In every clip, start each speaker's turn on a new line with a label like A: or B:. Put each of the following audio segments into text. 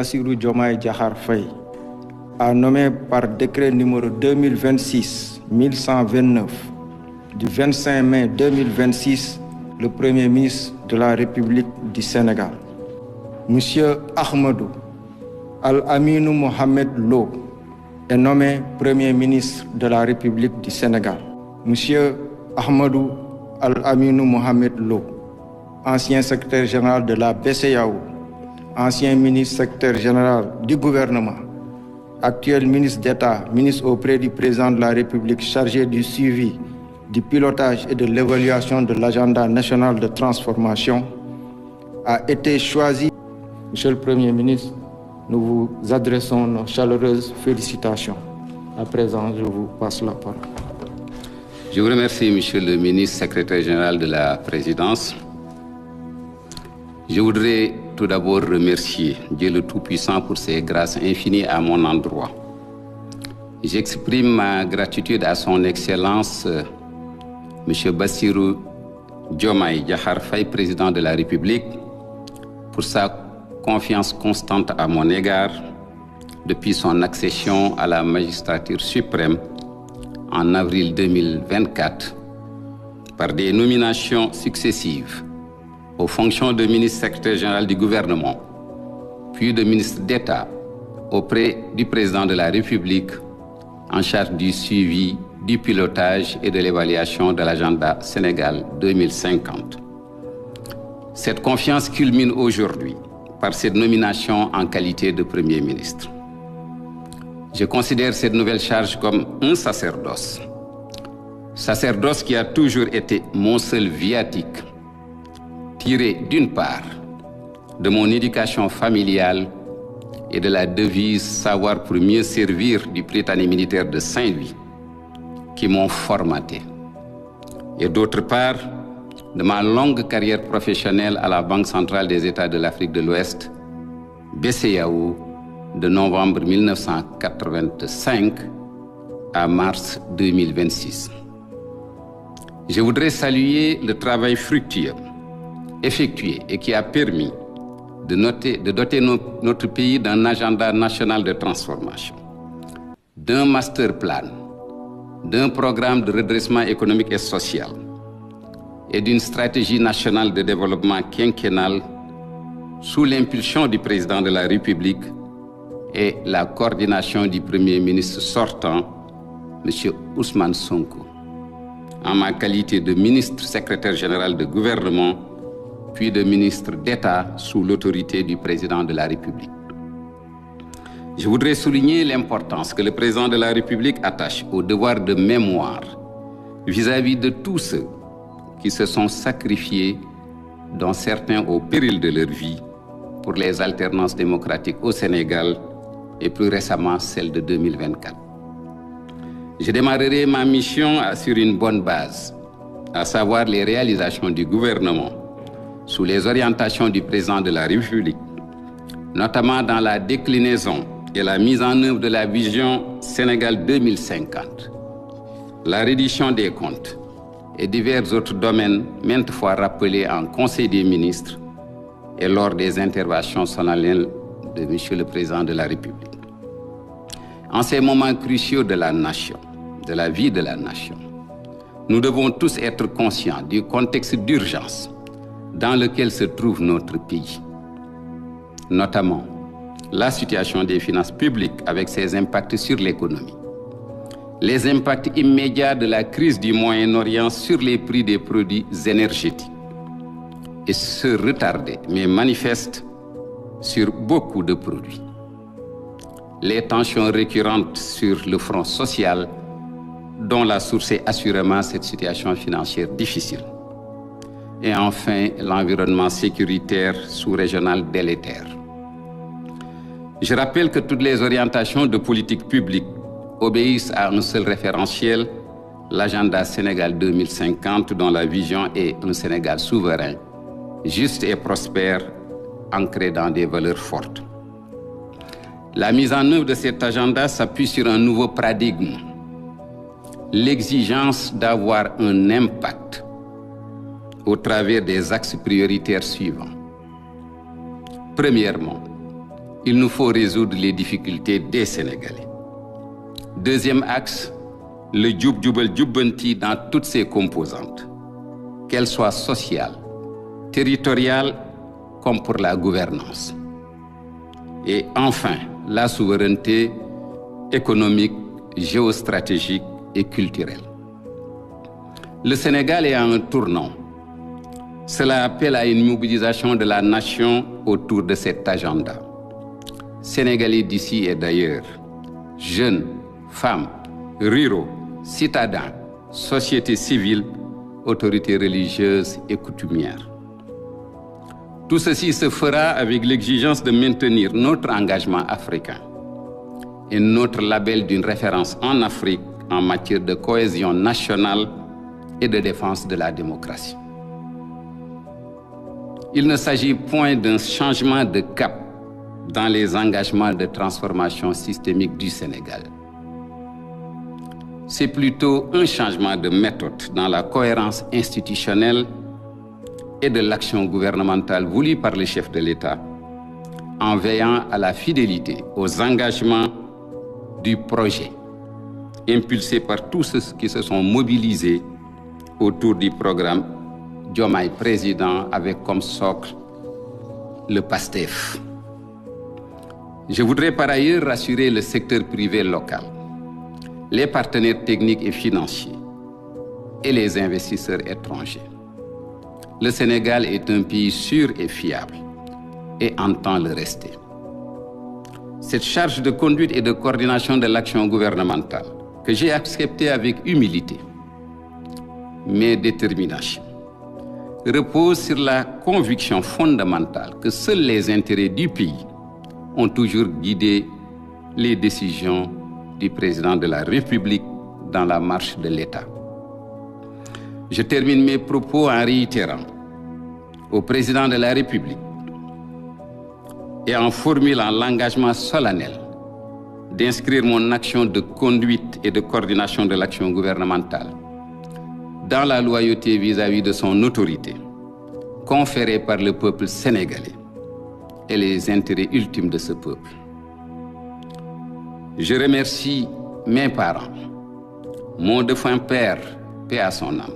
A: Bassirou Diomaye Diakhar Faye a nommé par décret numéro 2026-1129 du 25 mai 2026 le Premier ministre de la République du Sénégal. Monsieur Ahmadou Al-Aminou Mohamed Lo est nommé Premier ministre de la République du Sénégal. Monsieur Ahmadou Al-Aminou Mohamed Lo, ancien secrétaire général de la BCEAO, ancien ministre secrétaire général du gouvernement, actuel ministre d'État, ministre auprès du président de la République chargé du suivi, du pilotage et de l'évaluation de l'agenda national de transformation, a été choisi. Monsieur le Premier ministre, nous vous adressons nos chaleureuses félicitations. À présent, je vous passe la parole.
B: Je vous remercie, Monsieur le ministre secrétaire général de la Présidence. Je voudrais tout d'abord remercier Dieu le Tout-Puissant pour ses grâces infinies à mon endroit. J'exprime ma gratitude à son Excellence, M. Bassirou Diomaye Diakhar Faye, président de la République, pour sa confiance constante à mon égard depuis son accession à la magistrature suprême en avril 2024 par des nominations successives aux fonctions de ministre secrétaire général du gouvernement, puis de ministre d'État auprès du président de la République en charge du suivi, du pilotage et de l'évaluation de l'agenda Sénégal 2050. Cette confiance culmine aujourd'hui par cette nomination en qualité de Premier ministre. Je considère cette nouvelle charge comme un sacerdoce. Sacerdoce qui a toujours été mon seul viatique, tiré d'une part de mon éducation familiale et de la devise « Savoir pour mieux servir » du Prytanée militaire de Saint-Louis, qui m'ont formaté, et d'autre part de ma longue carrière professionnelle à la Banque centrale des États de l'Afrique de l'Ouest, BCEAO, de novembre 1985 à mars 2026. Je voudrais saluer le travail fructueux effectué et qui a permis de doter notre pays d'un agenda national de transformation, d'un master plan, d'un programme de redressement économique et social et d'une stratégie nationale de développement quinquennale sous l'impulsion du président de la République et la coordination du Premier ministre sortant, M. Ousmane Sonko, en ma qualité de ministre secrétaire général de gouvernement puis de ministre d'État sous l'autorité du président de la République. Je voudrais souligner l'importance que le président de la République attache au devoir de mémoire vis-à-vis de tous ceux qui se sont sacrifiés, dont certains au péril de leur vie, pour les alternances démocratiques au Sénégal et plus récemment celle de 2024. Je démarrerai ma mission sur une bonne base, à savoir les réalisations du gouvernement sous les orientations du président de la République, notamment dans la déclinaison et la mise en œuvre de la vision Sénégal 2050, la reddition des comptes et divers autres domaines maintes fois rappelés en Conseil des ministres et lors des interventions solennelles de M. le Président de la République. En ces moments cruciaux de la nation, de la vie de la nation, nous devons tous être conscients du contexte d'urgence dans lequel se trouve notre pays, notamment la situation des finances publiques avec ses impacts sur l'économie, les impacts immédiats de la crise du Moyen-Orient sur les prix des produits énergétiques et ce retardé mais manifeste sur beaucoup de produits, les tensions récurrentes sur le front social dont la source est assurément cette situation financière difficile. Et enfin, l'environnement sécuritaire sous-régional délétère. Je rappelle que toutes les orientations de politique publique obéissent à un seul référentiel, l'agenda Sénégal 2050, dont la vision est un Sénégal souverain, juste et prospère, ancré dans des valeurs fortes. La mise en œuvre de cet agenda s'appuie sur un nouveau paradigme, l'exigence d'avoir un impact au travers des axes prioritaires suivants. Premièrement, il nous faut résoudre les difficultés des Sénégalais. Deuxième axe, le Djoub Djoubal Djoubanti dans toutes ses composantes, qu'elles soient sociales, territoriales, comme pour la gouvernance. Et enfin, la souveraineté économique, géostratégique et culturelle. Le Sénégal est à un tournant. Cela appelle à une mobilisation de la nation autour de cet agenda. Sénégalais d'ici et d'ailleurs, jeunes, femmes, ruraux, citadins, société civile, autorités religieuses et coutumières. Tout ceci se fera avec l'exigence de maintenir notre engagement africain et notre label d'une référence en Afrique en matière de cohésion nationale et de défense de la démocratie. Il ne s'agit point d'un changement de cap dans les engagements de transformation systémique du Sénégal. C'est plutôt un changement de méthode dans la cohérence institutionnelle et de l'action gouvernementale voulue par le chef de l'État, en veillant à la fidélité aux engagements du projet, impulsé par tous ceux qui se sont mobilisés autour du programme Diomaye Président avec comme socle le PASTEF. Je voudrais par ailleurs rassurer le secteur privé local, les partenaires techniques et financiers et les investisseurs étrangers. Le Sénégal est un pays sûr et fiable et entend le rester. Cette charge de conduite et de coordination de l'action gouvernementale que j'ai acceptée avec humilité, mais détermination, repose sur la conviction fondamentale que seuls les intérêts du pays ont toujours guidé les décisions du président de la République dans la marche de l'État. Je termine mes propos en réitérant au président de la République et en formulant l'engagement solennel d'inscrire mon action de conduite et de coordination de l'action gouvernementale dans la loyauté vis-à-vis de son autorité, conférée par le peuple sénégalais et les intérêts ultimes de ce peuple. Je remercie mes parents, mon défunt père, paix à son âme,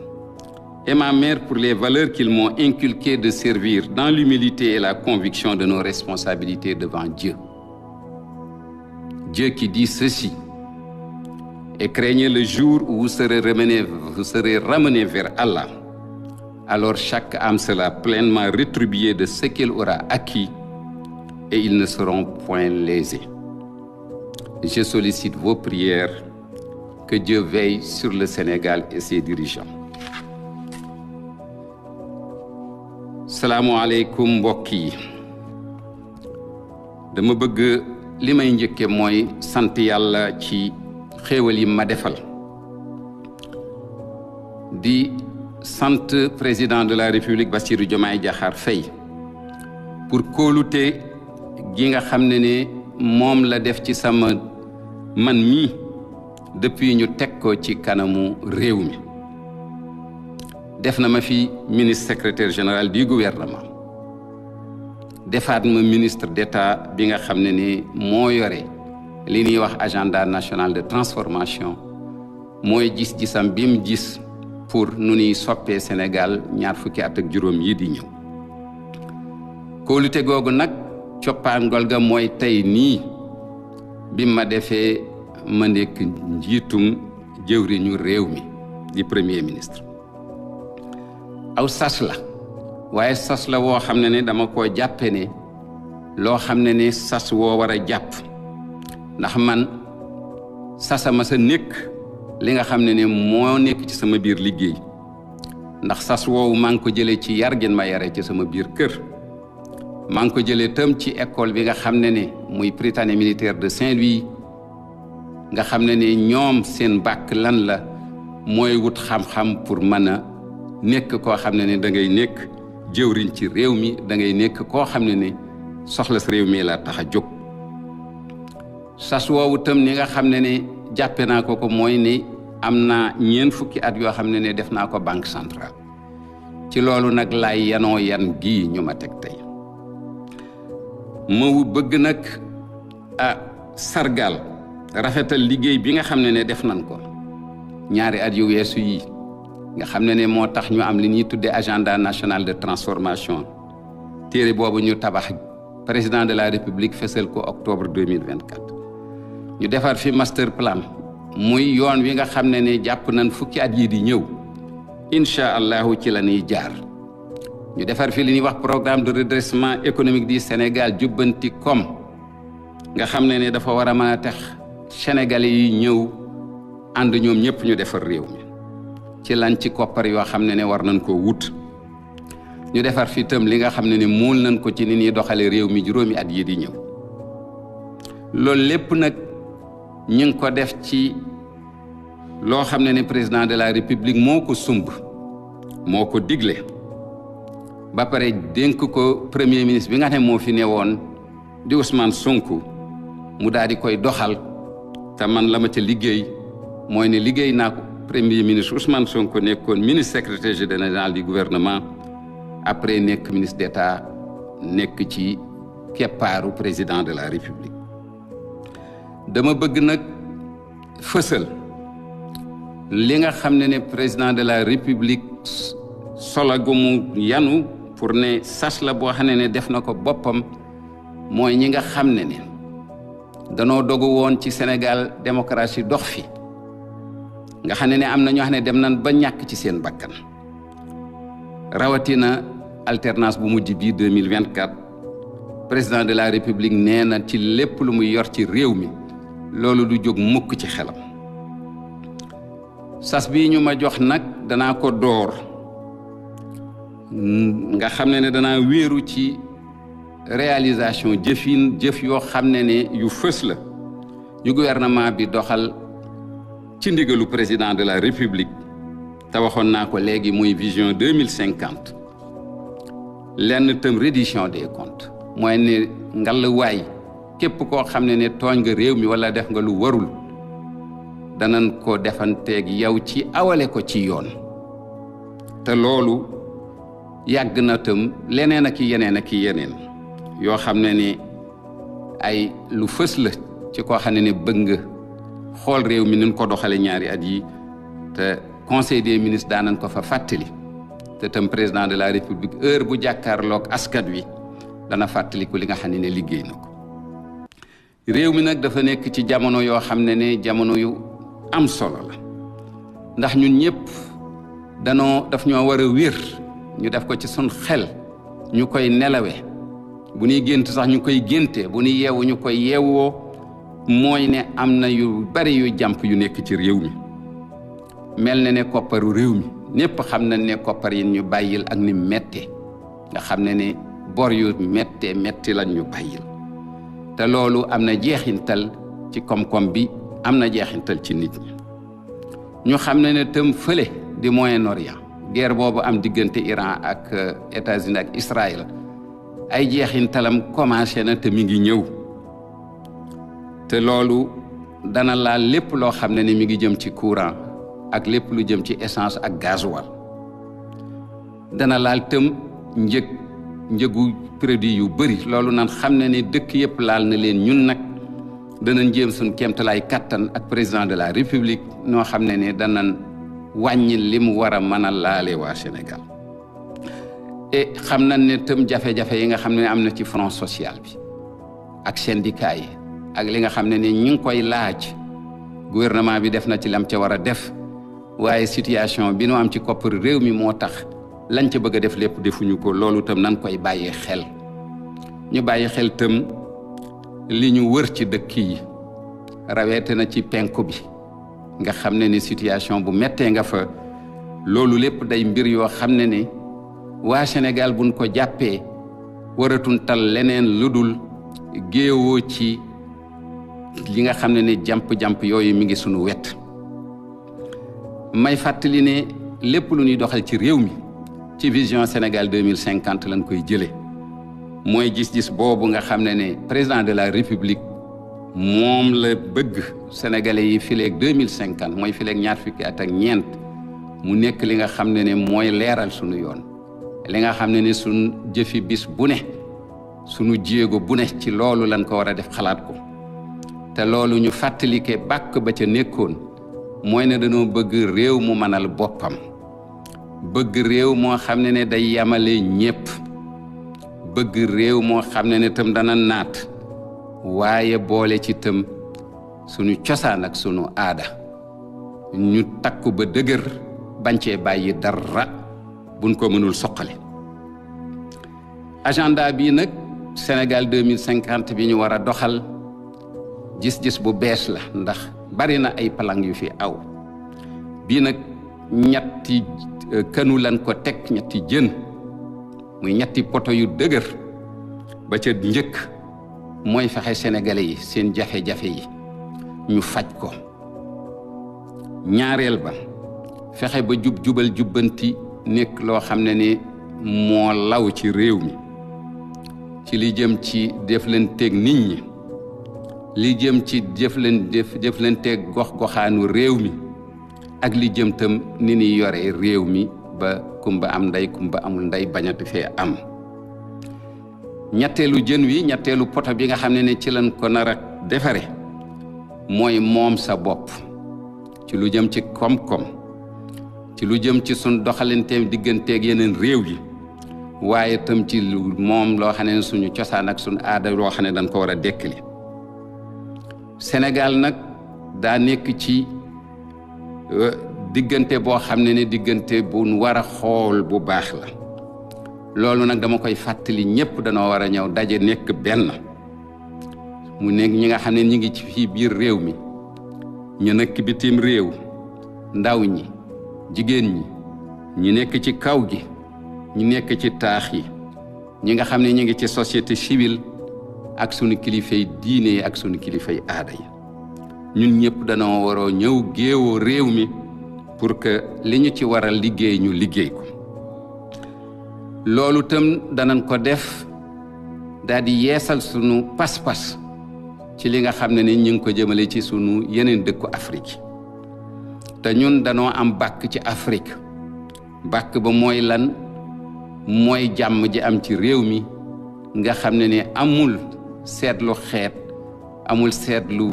B: et ma mère pour les valeurs qu'ils m'ont inculquées de servir dans l'humilité et la conviction de nos responsabilités devant Dieu. Dieu qui dit ceci: et craignez le jour où vous serez ramenés vers Allah. Alors chaque âme sera pleinement rétribuée de ce qu'elle aura acquis et ils ne seront point lésés. Je sollicite vos prières, que Dieu veille sur le Sénégal et ses dirigeants. Salaamu aleykum mbokk yi. Dama bëgg li may njëkke mooy sant Yàlla ci xéewal yi ma defal. Di sant président de la République Bassirou Diomaye Diakhar Faye pour kóolute gi nga xam ne moom la def ci sama man mi depuis ñu teg ko ci kanamu réew mi. Def na ma fi ministre secrétaire général du gouvernement, defaat ma ministre d'État bi nga xam ne moo yore li ñuy wax agenda national de transformation, mooy gis-gisam bi mu gis pour nu ñuy soppee Sénégal ñaar fukki at ak juróom yi di ñëw. Kóolute googu nag coppaangol ga mooy tey nii bi ma defee ma nekk njiitum jëwriñu réew mi di premier ministre. Aw sas la waaye sas la woo xam ne dama koo jàppe ne loo xam ne sas woo war a jàpp, ndax man sasama sa nekk li nga xam ne moo nekk ci sama biir liggéey, ndax sas woowu maa ngi ko jëlee ci yar gën ma yare ci sama biir kër. maa ngi ko jëlee tam ci école bi nga xam ne muy Prytanée militaire de Saint-Louis, nga xam ne ñoom seen bàkk lan la mooy wut xam-xam pour mën a nekk koo xam ne da ngay nekk jëwriñ ci réew mi, da ngay nekk koo xam ne soxla sa réew mi la tax a jóg. sas woowu tam ni nga xam ne jàppe naa ko mooy ne am naa ñeent fukki at yoo xam ne def naa ko banque centrale. ci loolu nag laay yanoo yan gii ñu ma teg tey. ma bëgg nag sargal rafetal liggéey bi nga xam ne def nañ ko ñaari at yu weesu yi nga xam ne moo tax ñu am li ñuy tuddee agenda national de transformation téere boobu ñu tabax président de la république fësal ko octobre 2024 ñu defar fi master plan muy yoon wi nga xam ne jàpp nañ fukki at yi di ñëw incha allahu ci la ñuy jaar ñu defar fi li ñuy wax programme de redressement économique du Sénégal jubbanti kom nga xam ne dafa war a mën a tax sénégalais yi ñëw ànd ñoom ñëpp ñu defar réew mi ci lan ci koppar yoo xam ne war nañ koo wut ñu defar fi itam li nga xam ne muul nañ ko ci ni ñuy doxale réew mi juróomi at yi di ñëw loolu lépp nag ñu ngi ko def ci loo xam ne président de la république moo ko sumb moo ko digle ba pare dénk ko premier ministre bi nga xam ne moo fi newoon di Ousmane Sonko mu daal di koy doxal te man la ma ca liggéey mooy ne liggéey naa ko premier ministre Ousmane Sonko nekkoon ministre secrétaire général du gouvernement après nekk ministre d'État nekk ci keppaaru président de la république dama bëgg nag fësal li nga xam ne président de la république solo gu mu yanu pour ne sas la boo xam ne def na ko boppam mooy ñi nga xam ne danoo dogu woon ci Sénégal démocratie dox fi nga xam ne am na ñoo xam ne dem nañ ba ñàkk ci seen bakkan rawatina alternance bu mujj bii 2024 président de la république nee na ci lépp lu muy yor ci réew mi loolu du jóg mukk ci xelam sas bii ñu ma jox nag danaa ko door nga xam ne danaa wéeru ci réalisation jëf yoo xam ne yu fës la yu gouvernement bi doxal ci ndigalu président de la république te waxoon naa ko léegi muy vision 2050 lenn itam reddition des comptes mooy ne ngal waay képp koo xam ne tooñ nga réew mi wala def nga lu warul danañ ko defanteeg yow ci awale ko ci yoon te loolu yàgg na tam leneen ak yeneen yoo xam ne ay lu fës la ci koo xam ne bëgg nga xool réew mi nun ko doxale ñaari at yi te conseil des ministres daanan ko fa fàttali te tam président de la république heure bu jàkkaarloog askan wi dana fàttaliku li nga xam ne liggéey na ko réew mi nag dafa nekk ci jamono yoo xam ne jamono yu am solo la ndax ñun ñëpp daf ñoo war a wér ñu def ko ci sun xel ñu koy nelawe bu ñuy gént sax ñu koy génte bu ñuy yeewu ñu koy yeewoo mooy ne am na yu bari yu jàmp yu nekk ci réew mi mel na ne kopparu réew mi ñëpp xam nañ ne koppar yi ñu bàyyil ak ni mette nga xam ne bor yu metti lañ ñu bàyyil te loolu am na jeexintal ci koom-koom bi am na jeexintal ci nit ñi ñu xam ne tam fële di Moyen-Orient guerre boobu am diggante Iran ak États-Unis ak Israël ay jeexintalam commencé na te mi ngi ñëw te loolu dana laal lépp loo xam ne mi ngi jëm ci courant ak lépp lu jëm ci essence ak gasoil dana laal tam njëgu produit yu bëri loolu nan xam ne dëkk yëpp laal na leen ñun nag danañ jéem suñ kéemtalaay kattan ak président de la république noo xam ne danañ wàññi li mu war a mën a laale waa Sénégal et xam nañ ne tam jafe-jafe yi nga xam ne am na ci front social bi ak syndicat yi ak li nga xam ne ñu ngi koy laaj gouvernement bi def na ci lam ca war a def waaye situation bi nu am ci koppar réew mi moo tax lañ ca bëgg a def lépp defuñu ko loolu tam nan koy bàyyi xel ñu bàyyi xel tam li ñu wër ci dëkk yi rawete na ci penku bi nga xam ne situation bu mettee nga fa loolu lépp day mbir yoo xam ne waa Sénégal buñ ko jàppee waratun tal leneen lu dul géewoo ci li nga xam ne jàmp-jàmp yooyu mi ngi sunu wet may fàttali ne lépp lu ñuy doxal ci réew mi ci vision Sénégal 2050 lañ koy jëlee mooy gis-gis boobu nga xam ne président de la république moom la bëgg sénégalais yi fileeg 2050 mooy fileeg ñaar fukki at ak ñeent mu nekk li nga xam ne mooy leeral sunu yoon li nga xam ne suñ jëfi bis bu ne sunu jéego bu ne ci loolu lan ko war a def xalaat ko te loolu ñu fàttalike bàkk ba ca nekkoon mooy ne dañoo bëgg réew mu mënal boppam bëgg réew moo xam ne day yamale ñépp bëgg réew moo xam ne tam dana naat waaye boole ci tam sunu cosaan ak sunu aada ñu takku ba dëgër bañ cee bàyyi dara buñ ko mënul soqale agenda bi nag Sénégal 2050 bi ñu war a doxal gis-gis bu bees la ndax bari na ay plan yu fi aw bii nag ñetti kënu lan ko teg ñetti jën muy ñetti poto yu dëgër ba ca njëkk mooy fexe sénégalais yi seen jafe-jafe yi ñu faj ko ñaareel ba fexe ba jubal jubbanti nekk loo xam ne ni moo law ci réew mi ci li jëm ci jëflanteeg nit ñi li jëm ci jëflanteeg gox-goxaanu réew mi ak li jëm tam ni ni yore réew mi ba kumba am ndey kumba amul ndey bañati fee am ñetteelu jën wi ñetteelu poto bi nga xam ne ci lañ ko nar a defare mooy moom sa bopp ci lu jëm ci koom-koom ci lu jëm ci sun doxalinteem digganteeg yeneen réew yi waaye tam ci lu moom loo xam ne suñu cosaan ak suñu aada loo xam ne dañ ko war a dekkali Sénégal nag daa nekk ci diggante boo xam ne diggante bu war a xool bu baax la loolu nag dama koy fàttali ñëpp danoo war a ñëw daje nekk benn mu nekk ñi nga xam ne ñi ngi ci fii biir réew mi ñu nekk bitim réew ndaw ñi jigéen ñi ñi nekk ci kaw gi ñi nekk ci taax yi ñi nga xam ne ñi ngi ci société civile ak sunu kilifay diine yi ak sunu kilifay aada yi ñun ñëpp danoo waroo ñëw géewoo réew mi pour que li ñu ci war a liggéey ñu liggéey ko loolu tam danañ ko def daal di yeesal sunu pas-pas ci li nga xam ne ni ñu ngi ko jëmale ci sunu yeneen dëkku Afrique te ñun danoo am bàkk ci Afrique bàkk ba mooy lan mooy jàmm ji am ci réew mi nga xam ne ni amul seetlu xeet amul seetlu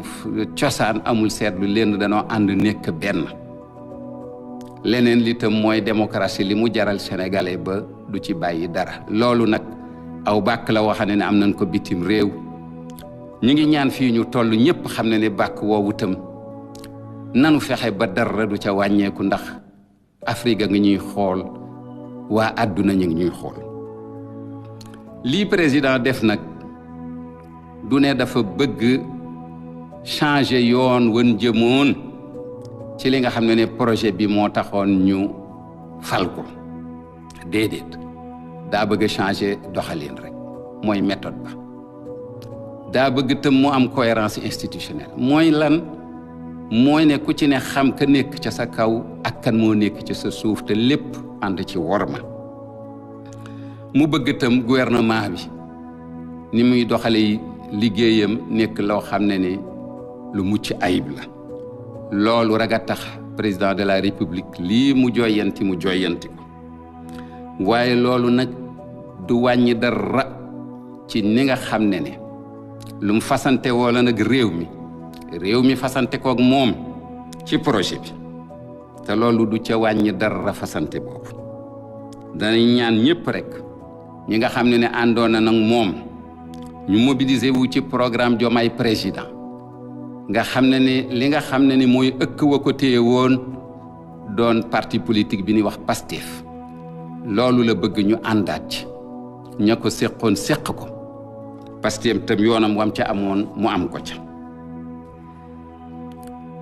B: cosaan amul seetlu lenn danoo ànd nekk benn leneen li tam mooy démocratie li mu jaral sénégalais ba du ci bàyyi dara loolu nag aw bàkk la wax ne am nañ ko bitim réew ñu ngi ñaan fii ñu toll ñëpp xam ne bàkk woowu tam nanu fexe ba dara du ca wàññeeku ndax Afrique nga ñuy xool waa àdduna ñu ngi ñuy xool lii président def nag du ne dafa bëgg changer yoon wan jëmoon ci li nga xam ne projet bi moo taxoon ñu fal ko déedéet daa bëgg changer doxalin rek mooy méthode ba daa bëgg tam mu am cohérence institutionnelle mooy lan mooy ne ku ci ne xam ka nekk ca sa kaw ak kan moo nekk ci sa suuf te lépp ànd ci worma mu bëgg tam gouvernement bi ni muy doxale liggéeyam nekk loo xam ne lu mucc ayib la loolu rek a tax président de la république lii mu joyanti ko waaye loolu nag du wàññi dara ci ni nga xam ne lu mu fasante wala nag réew mi fasante koog moom ci projet bi te loolu du ca wàññi dara fasante boobu danañ ñaan ñëpp rek ñi nga xam ne àndoon na nag moom ñu mobiliser wu ci programme Diomaye président nga xam ne li nga xam ne mooy ëkk wa ko téye woon doon parti politique bi ni wax Pastef loolu la bëgg ñu àndaat ci ña ko séqoon séq ko Pastef tam yoonam wam ca amoon mu am ko ca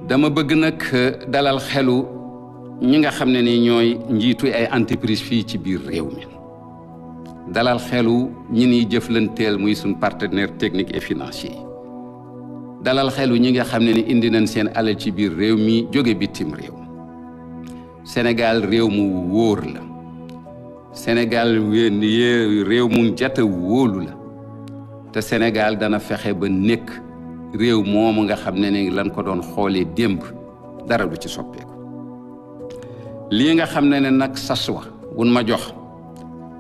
B: dama bëgg nag dalal xelu ñi nga xam ne ñooy njiitu ay entreprise fii ci biir réew mi dalal xelu ñi niy jëflanteel muy suñ partenaire technique et financier dalal xelu ñi nga xam ne indi nañ seen alal ci biir réew mi jóge bitim réew Sénégal réew mu wóor la Sénégal réew mu jata wóolu la te Sénégal dana fexe ba nekk réew moomu nga xam ne lan ko doon xoolee démb dara du ci soppeeku lii nga xam ne nag sas wa wun ma jox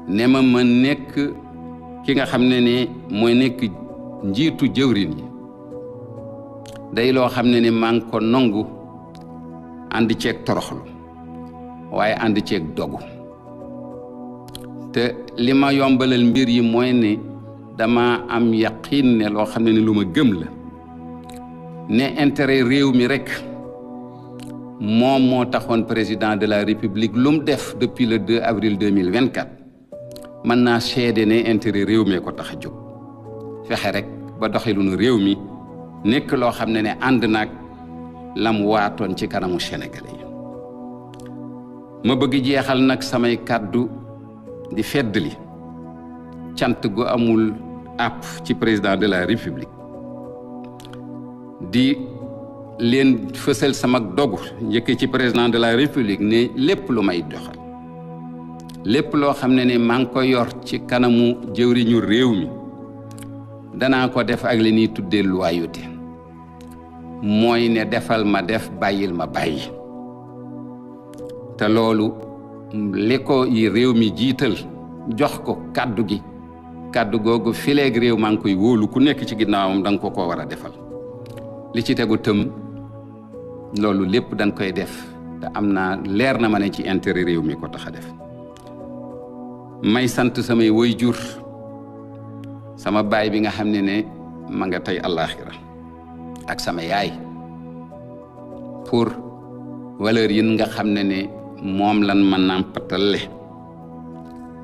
B: ne ma nekk ki nga xam ne ni mooy nekk njiitu jëwrin yi day loo xam ne ni maa ngi ko nangu ànd ceeg toroxlu waaye ànd ceeg dogu te li ma yombalal mbir yi mooy ne dama am yaqiin ne loo xam ne ni lu ma gëm la ne intérêt réew mi rek moom moo taxoon président de la république lu mu def depuis le 2 avril 2024 mën naa seede ne intérêt réew mi ko tax a jóg fexe rek ba doxalinu réew mi nekk loo xam ne ne ànd naag lam waatoon ci kanamu Sénégalais yi ma bëgg jeexal nag samay kàddu di feddali cant gu amul àpp ci président de la république di leen fësal sama dogu njëkk ci président de la république ne lépp lu may doxal lépp loo xam ne ne maa ngi ko yor ci kanamu jëwriñu réew mi danaa ko def ak li ñuy tuddee loyauté mooy ne defal ma def bàyyil ma bàyyi te loolu li ko yi réew mi jiital jox ko kàddu gi kàddu googu fileeg réew maa ngi koy wóolu ku nekk ci ginnaawam da nga ko war a defal li ci tegu tëm loolu lépp dañ koy def te am naa leer na ma ne ci intérêt réew mi ko tax a def may sant samay waajur sama baay bi nga xam ne ma nga tey àllaaxira ak sama yaay pour valeur yi nga xam ne moom lan ma nàmpatale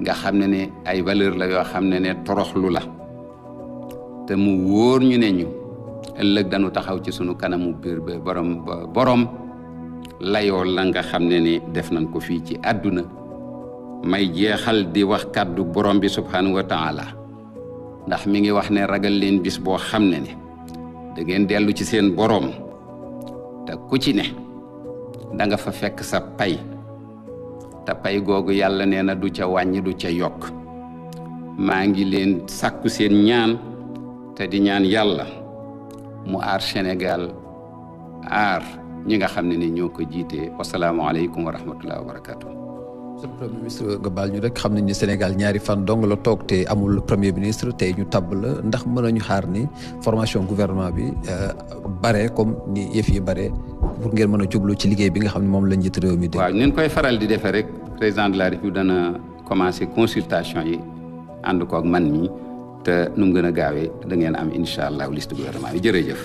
B: nga xam ne ay valeur la yoo xam ne toroxlu la te mu wóor ñu ne ñu ëllëg dañu taxaw ci sunu kanamu biir ba borom layoo la nga xam ne def nañ ko fii ci àdduna may jeexal di wax kàddu borom bi subhanahu wa taala ndax mi ngi wax ne ragal leen bis boo xam ne da ngeen dellu ci seen borom te ku ci ne da nga fa fekk sa pay te pay googu yàlla nee na du ca wàññi du ca yokk maa ngi leen sàkku seen ñaan te di ñaan yàlla mu aar Sénégal aar ñi nga xam ne ñoo ko jiite wasalaamaaleykum wa rahmatullahi wa barakatuh.
C: monsieur le premier ministre nga baal ñu rek xam nañ ne Sénégal ñaari fan dong la toog te amul premier ministre tey ñu tabb la ndax mën nañu xaar ni formation gouvernement bi bare comme ni yëf yi bare pour ngeen mën a jublu ci liggéey bi nga xam ne moom la njiit réew mi de.
B: waaw ni ñu koy faral di defee rek président de la République dana commencé consultation yi ànd ko ak man mi te nu mu gën a gaawee da ngeen am incha allah liste gouvernement bi jërëjëf.